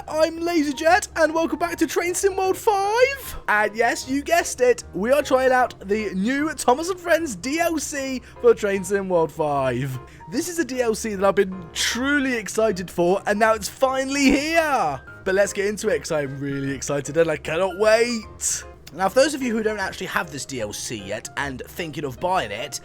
I'm LaZeR, and welcome back to Train Sim World 5. And yes, you guessed it, we are trying out the new Thomas & Friends DLC for Train Sim World 5. This is a DLC that I've been truly excited for, and now it's finally here. But let's get into it, because I'm really excited and I cannot wait. Now, for those of you who don't actually have this DLC yet and thinking of buying it,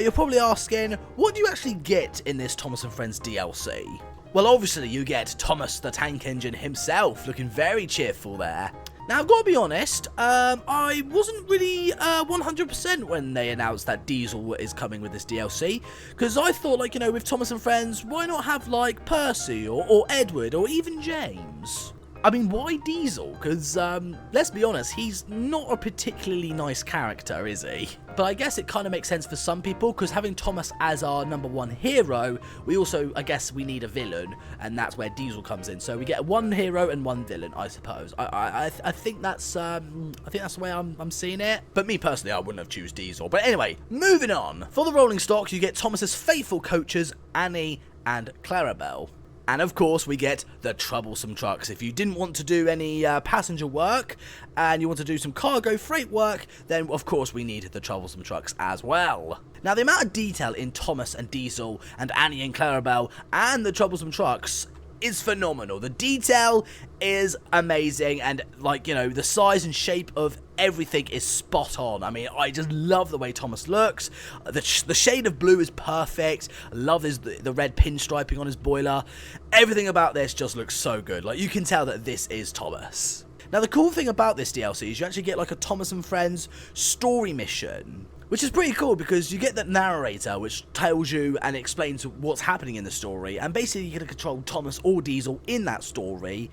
you're probably asking, what do you actually get in this Thomas & Friends DLC? Well, obviously, you get Thomas the Tank Engine himself, looking very cheerful there. Now, I've got to be honest, I wasn't really 100% when they announced that Diesel is coming with this DLC, because I thought, like, you know, with Thomas & Friends, why not have, like, Percy or Edward or even James? I mean, why Diesel? Because, let's be honest, he's not a particularly nice character, is he? But I guess it kind of makes sense for some people, because having Thomas as our #1 hero, we also, I guess, we need a villain, and that's where Diesel comes in. So we get one hero and one villain, I suppose. I think that's the way I'm seeing it. But me personally, I wouldn't have choose Diesel. But anyway, moving on. For the rolling stock, you get Thomas's faithful coaches, Annie and Clarabelle. And of course, we get the troublesome trucks. If you didn't want to do any passenger work and you want to do some cargo freight work, then of course we need the troublesome trucks as well. Now, the amount of detail in Thomas and Diesel and Annie and Clarabelle and the troublesome trucks is phenomenal. The detail is amazing, and, like, you know, the size and shape of everything is spot on. I mean, I just love the way Thomas looks. The shade of blue is perfect. I love the red pinstriping on his boiler. Everything about this just looks so good. Like, you can tell that this is Thomas. Now, the cool thing about this DLC is you actually get, like, a Thomas & Friends story mission, which is pretty cool because you get that narrator which tells you and explains what's happening in the story, and basically you get to control Thomas or Diesel in that story.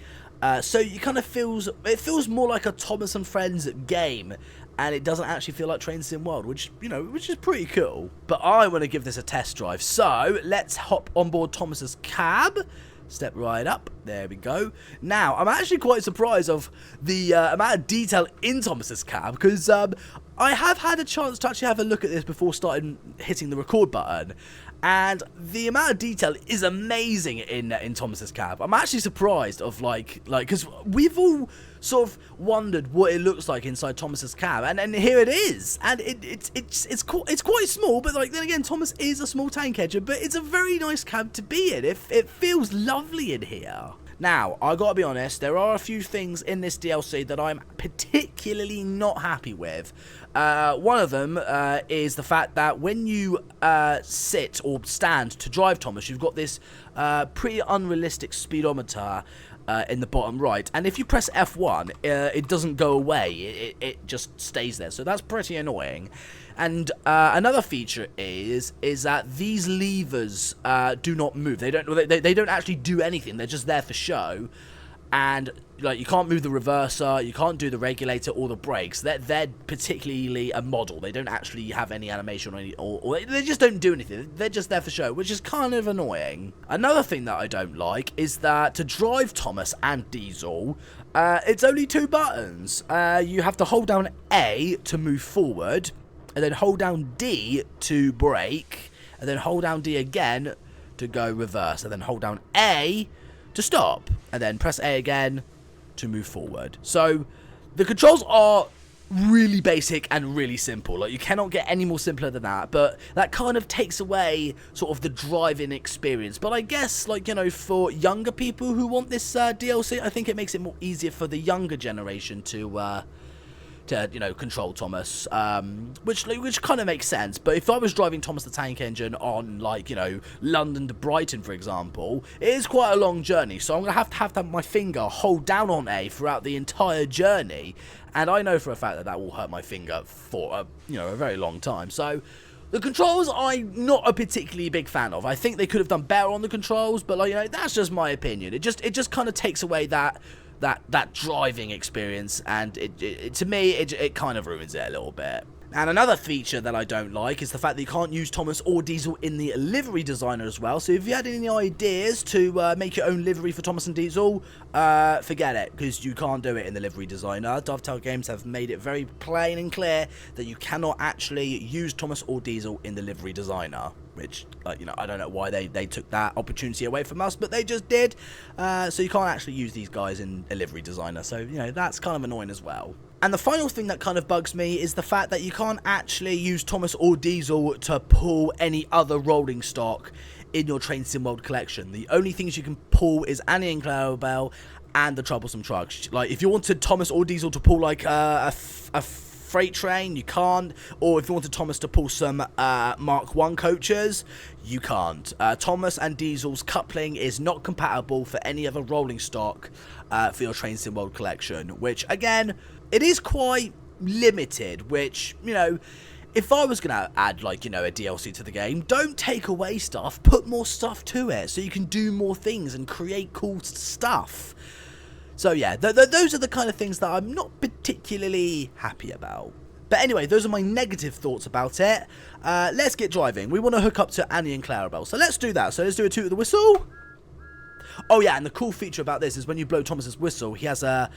So you kind of feels more like a Thomas & Friends game, and it doesn't actually feel like Train Sim World, which is pretty cool. But I want to give this a test drive, so let's hop on board Thomas's cab. Step right up. There we go. Now, I'm actually quite surprised of the amount of detail in Thomas's cab, because I have had a chance to actually have a look at this before starting hitting the record button, and the amount of detail is amazing in Thomas's cab. I'm actually surprised of like because we've all sort of wondered what it looks like inside Thomas's cab, and here it is, and it's quite small, but like then again, Thomas is a small tank engine, but it's a very nice cab to be in. It feels lovely in here. Now, I gotta be honest, there are a few things in this DLC that I'm particularly not happy with. One of them is the fact that when you sit or stand to drive Thomas, you've got this pretty unrealistic speedometer in the bottom right, and if you press F1, it doesn't go away, it just stays there, so that's pretty annoying. And another feature is that these levers do not move. They don't actually do anything. They're just there for show. And like, you can't move the reverser, you can't do the regulator or the brakes. They're particularly a model. They don't actually have any animation or they just don't do anything. They're just there for show, which is kind of annoying. Another thing that I don't like is that to drive Thomas and Diesel, it's only 2 buttons. You have to hold down A to move forward, and then hold down D to brake, and then hold down D again to go reverse, and then hold down A to stop, and then press A again to move forward. So the controls are really basic and really simple. Like, you cannot get any more simpler than that, but that kind of takes away sort of the driving experience. But I guess, like, you know, for younger people who want this DLC, I think it makes it more easier for the younger generation to control Thomas, which kind of makes sense. But if I was driving Thomas the Tank Engine on, like, you know, London to Brighton, for example, it is quite a long journey, so I'm going to have my finger hold down on A throughout the entire journey, and I know for a fact that will hurt my finger for, a very long time. So the controls I'm not a particularly big fan of. I think they could have done better on the controls, but, like, you know, that's just my opinion. It just kind of takes away that driving experience, and to me it kind of ruins it a little bit. And another feature that I don't like is the fact that you can't use Thomas or Diesel in the livery designer as well. So if you had any ideas to make your own livery for Thomas and Diesel, forget it, because you can't do it in the livery designer. Dovetail Games have made it very plain and clear that you cannot actually use Thomas or Diesel in the livery designer. which, like, you know, I don't know why they took that opportunity away from us, but they just did. So you can't actually use these guys in a livery designer, so, you know, that's kind of annoying as well. And the final thing that kind of bugs me is the fact that you can't actually use Thomas or Diesel to pull any other rolling stock in your Train Sim World collection. The only things you can pull is Annie and Clarabelle and the Troublesome Trucks. Like, if you wanted Thomas or Diesel to pull, like, a freight train, you can't. Or if you wanted Thomas to pull some Mark 1 coaches, you can't. Thomas and Diesel's coupling is not compatible for any other rolling stock for your Train Sim World collection, which, again, it is quite limited, which, you know, if I was going to add, like, you know, a DLC to the game, don't take away stuff, put more stuff to it so you can do more things and create cool stuff. So, yeah, those are the kind of things that I'm not particularly happy about. But anyway, those are my negative thoughts about it. Let's get driving. We want to hook up to Annie and Clarabelle, so let's do that. So let's do a toot of the whistle. Oh, yeah, and the cool feature about this is when you blow Thomas's whistle, he has a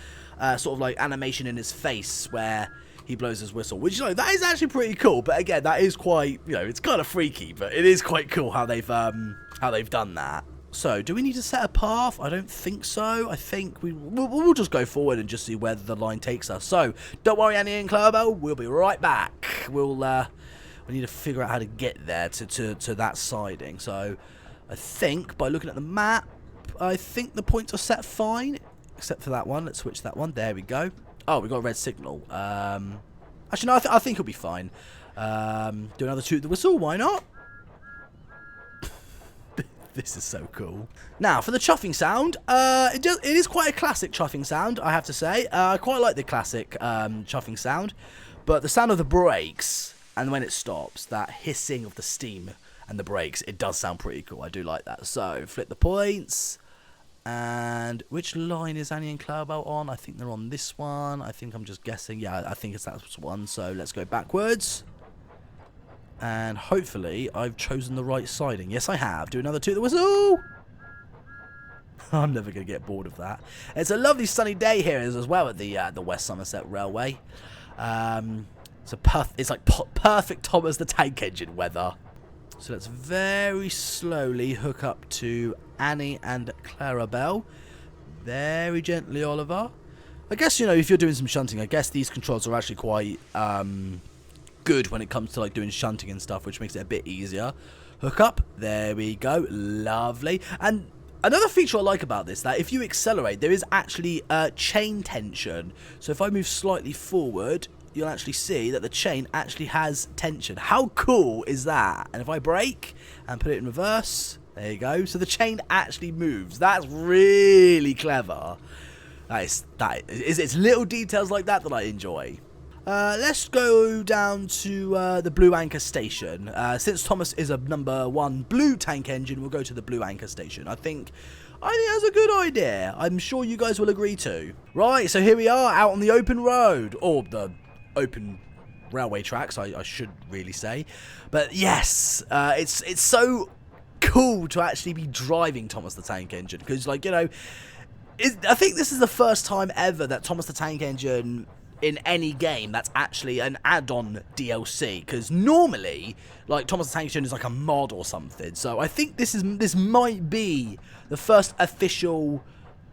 sort of, like, animation in his face where he blows his whistle, which, you know, that is actually pretty cool. But again, that is quite, you know, it's kind of freaky, but it is quite cool how they've done that. So, do we need to set a path? I don't think so. I think we'll just go forward and just see where the line takes us. So, don't worry, Annie and Clarabelle, we'll be right back. We need to figure out how to get there to that siding. So, I think by looking at the map, I think the points are set fine, except for that one. Let's switch that one. There we go. Oh, we got a red signal. Actually, no, I think it'll be fine. Do another toot the whistle. Why not? This is so cool. Now, for the chuffing sound, it is quite a classic chuffing sound, I have to say. I quite like the classic chuffing sound, but the sound of the brakes, and when it stops, that hissing of the steam and the brakes, it does sound pretty cool. I do like that. So, flip the points. And which line is Annie and Clarabelle on? I think they're on this one. I think I'm just guessing. Yeah, I think it's that one. So let's go backwards. And hopefully I've chosen the right siding. Yes, I have. Do another toot the whistle. I'm never going to get bored of that. It's a lovely sunny day here as well at the West Somerset Railway. It's like perfect Thomas the Tank Engine weather. So let's very slowly hook up to Annie and Clarabelle. Very gently, Oliver. I guess, you know, if you're doing some shunting, I guess these controls are actually quite good when it comes to, like, doing shunting and stuff, which makes it a bit easier. Hook up. There we go. Lovely. And another feature I like about this, that if you accelerate, there is actually chain tension. So if I move slightly forward, you'll actually see that the chain actually has tension. How cool is that? And if I brake and put it in reverse, there you go. So the chain actually moves. That's really clever. It's little details like that I enjoy. Let's go down to the Blue Anchor Station. Since Thomas is a number 1 blue tank engine, we'll go to the Blue Anchor Station. I think that's a good idea. I'm sure you guys will agree too. Right, so here we are out on the open road, or the open railway tracks, I should really say. But yes, it's so cool to actually be driving Thomas the Tank Engine, because, like, you know, I think this is the first time ever that Thomas the Tank Engine in any game that's actually an add-on DLC, because normally, like, Thomas the Tank Engine is like a mod or something. So I think this might be the first official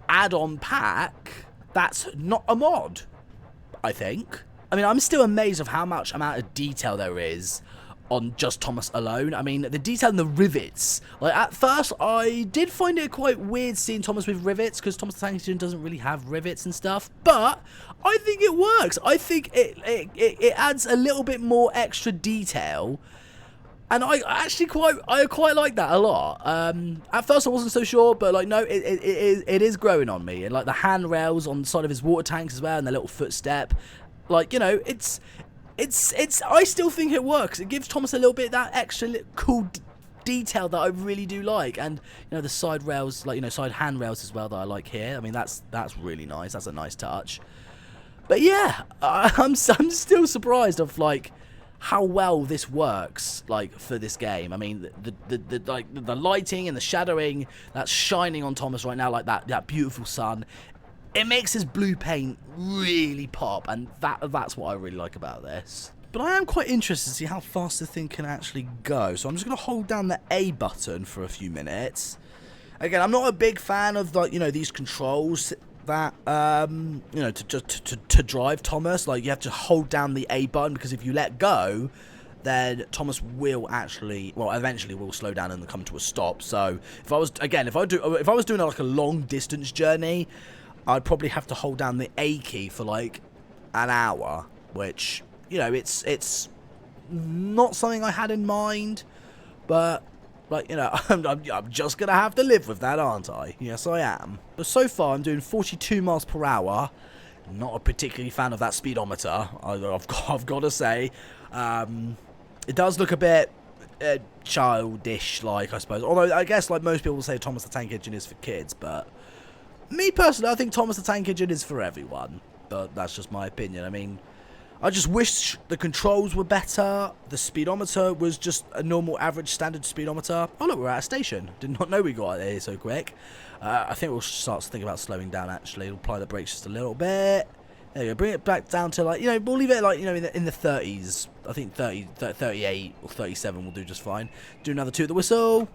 add-on pack that's not a mod, I think. I mean, I'm still amazed of how much amount of detail there is on just Thomas alone. I mean, the detail in the rivets. Like, at first, I did find it quite weird seeing Thomas with rivets, because Thomas the Tank Engine doesn't really have rivets and stuff. But I think it works. I think it adds a little bit more extra detail. And I quite like that a lot. At first I wasn't so sure, but, like, no, it is growing on me. And, like, the handrails on the side of his water tanks as well, and the little footstep. Like, you know, it's I still think it works. It gives Thomas a little bit of that extra cool detail that I really do like. And, you know, the side rails, like, you know, side handrails as well that I like here. I mean, that's really nice. That's a nice touch. But yeah, I'm still surprised of, like, how well this works, like, for this game. I mean, the lighting and the shadowing that's shining on Thomas right now, like that beautiful sun. It makes his blue paint really pop, and that's what I really like about this. But I am quite interested to see how fast the thing can actually go. So I'm just going to hold down the A button for a few minutes. Again, I'm not a big fan of, like, you know, these controls that, you know, to drive Thomas. Like, you have to hold down the A button, because if you let go, then Thomas will actually, well, eventually will slow down and come to a stop. So if I was, again, if I was doing like a long distance journey, I'd probably have to hold down the A key for like an hour, which, you know, it's not something I had in mind, but, like, you know, I'm just gonna have to live with that, aren't I? Yes, I am. But so far, I'm doing 42 miles per hour. Not a particularly fan of that speedometer, I've got to say. It does look a bit childish, like, I suppose. Although, I guess, like most people will say, Thomas the Tank Engine is for kids, but me personally, I think Thomas the Tank Engine is for everyone. But that's just my opinion. I mean, I just wish the controls were better. The speedometer was just a normal, average, standard speedometer. Oh, look, we're at a station. Did not know we got there so quick. I think we'll start to think about slowing down, actually. We'll apply the brakes just a little bit. There you go. Bring it back down to, like, you know, we'll leave it, like, you know, in the 30s. I think 30, 38 or 37 will do just fine. Do another 2 at the whistle.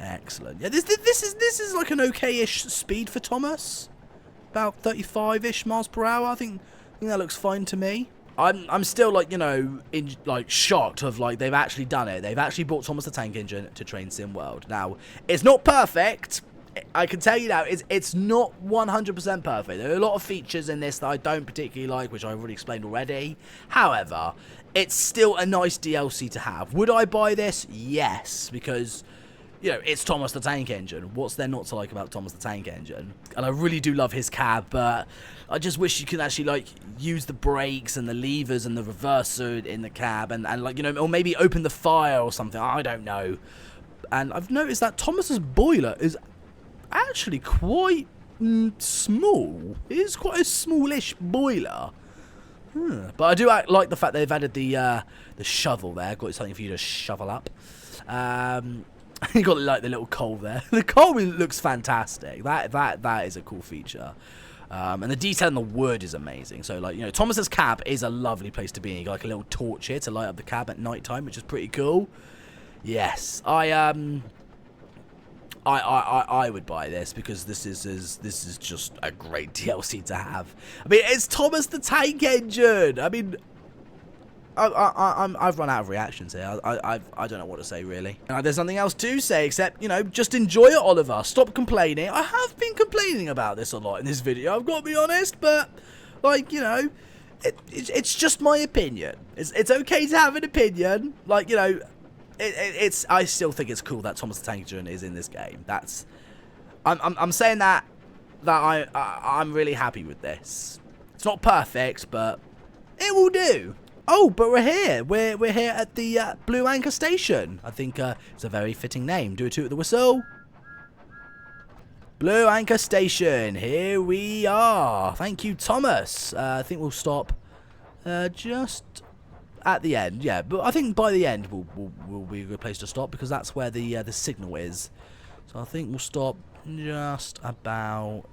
Excellent. Yeah, this is like an okay-ish speed for Thomas. About 35-ish miles per hour. I think that looks fine to me. I'm still, like, you know, shocked of, like, they've actually done it. They've actually brought Thomas the Tank Engine to Train Sim World. Now, it's not perfect. I can tell you now, it's not 100% perfect. There are a lot of features in this that I don't particularly like, which I've already explained already. However, it's still a nice DLC to have. Would I buy this? Yes, because, you know, it's Thomas the Tank Engine. What's there not to like about Thomas the Tank Engine? And I really do love his cab, but I just wish you could actually, like, use the brakes and the levers and the reverser in the cab and like, you know, or maybe open the fire or something. I don't know. And I've noticed that Thomas's boiler is actually quite small. It is quite a smallish boiler. But I do like the fact they've added the shovel there. Got something for you to shovel up. You got, like, the little coal there. The coal looks fantastic. That is a cool feature. And the detail in the wood is amazing. So, like, you know, Thomas's cab is a lovely place to be. You got, like, a little torch here to light up the cab at night time, which is pretty cool. Yes, I would buy this, because this is just a great DLC to have. I mean, it's Thomas the Tank Engine. I mean, I've run out of reactions here. I don't know what to say, really. There's nothing else to say except, you know, just enjoy it, Oliver. Stop complaining. I have been complaining about this a lot in this video, I've got to be honest, but, like, you know, it's just my opinion. It's okay to have an opinion. Like, you know, I still think it's cool that Thomas the Tank Engine is in this game. I'm saying that I'm really happy with this. It's not perfect, but it will do. Oh, but we're here. We're here at the Blue Anchor Station. I think it's a very fitting name. Do a 2 at the whistle. Blue Anchor Station. Here we are. Thank you, Thomas. I think we'll stop just at the end. Yeah, but I think by the end will be a good place to stop, because that's where the signal is. So I think we'll stop just about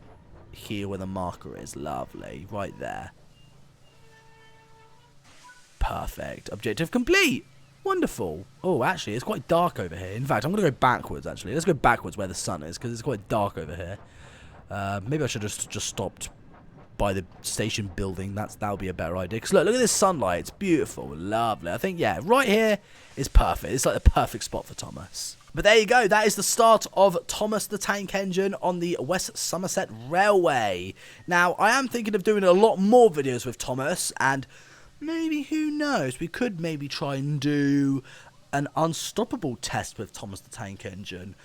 here where the marker is. Lovely. Right there. Perfect. Objective complete. Wonderful. Oh, actually, it's quite dark over here. In fact, I'm going to go backwards, actually. Let's go backwards where the sun is, because it's quite dark over here. Maybe I should have just stopped by the station building. That would be a better idea. Because look at this sunlight. It's beautiful. Lovely. I think, yeah, right here is perfect. It's like the perfect spot for Thomas. But there you go. That is the start of Thomas the Tank Engine on the West Somerset Railway. Now, I am thinking of doing a lot more videos with Thomas, and maybe, who knows, we could maybe try and do an unstoppable test with Thomas the Tank Engine.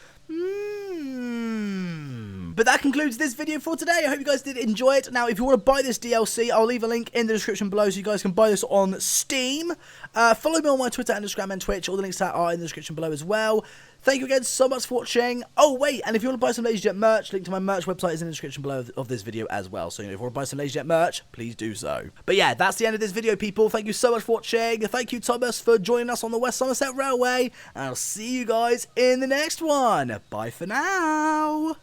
But that concludes this video for today. I hope you guys did enjoy it. Now, if you want to buy this DLC, I'll leave a link in the description below so you guys can buy this on Steam. Follow me on my Twitter and Instagram and Twitch. All the links to that are in the description below as well. Thank you again so much for watching. Oh, wait, and if you want to buy some LaZeR merch, link to my merch website is in the description below of this video as well. So, you know, if you want to buy some LaZeR merch, please do so. But yeah, that's the end of this video, people. Thank you so much for watching. Thank you, Thomas, for joining us on the West Somerset Railway. And I'll see you guys in the next one. Bye for now.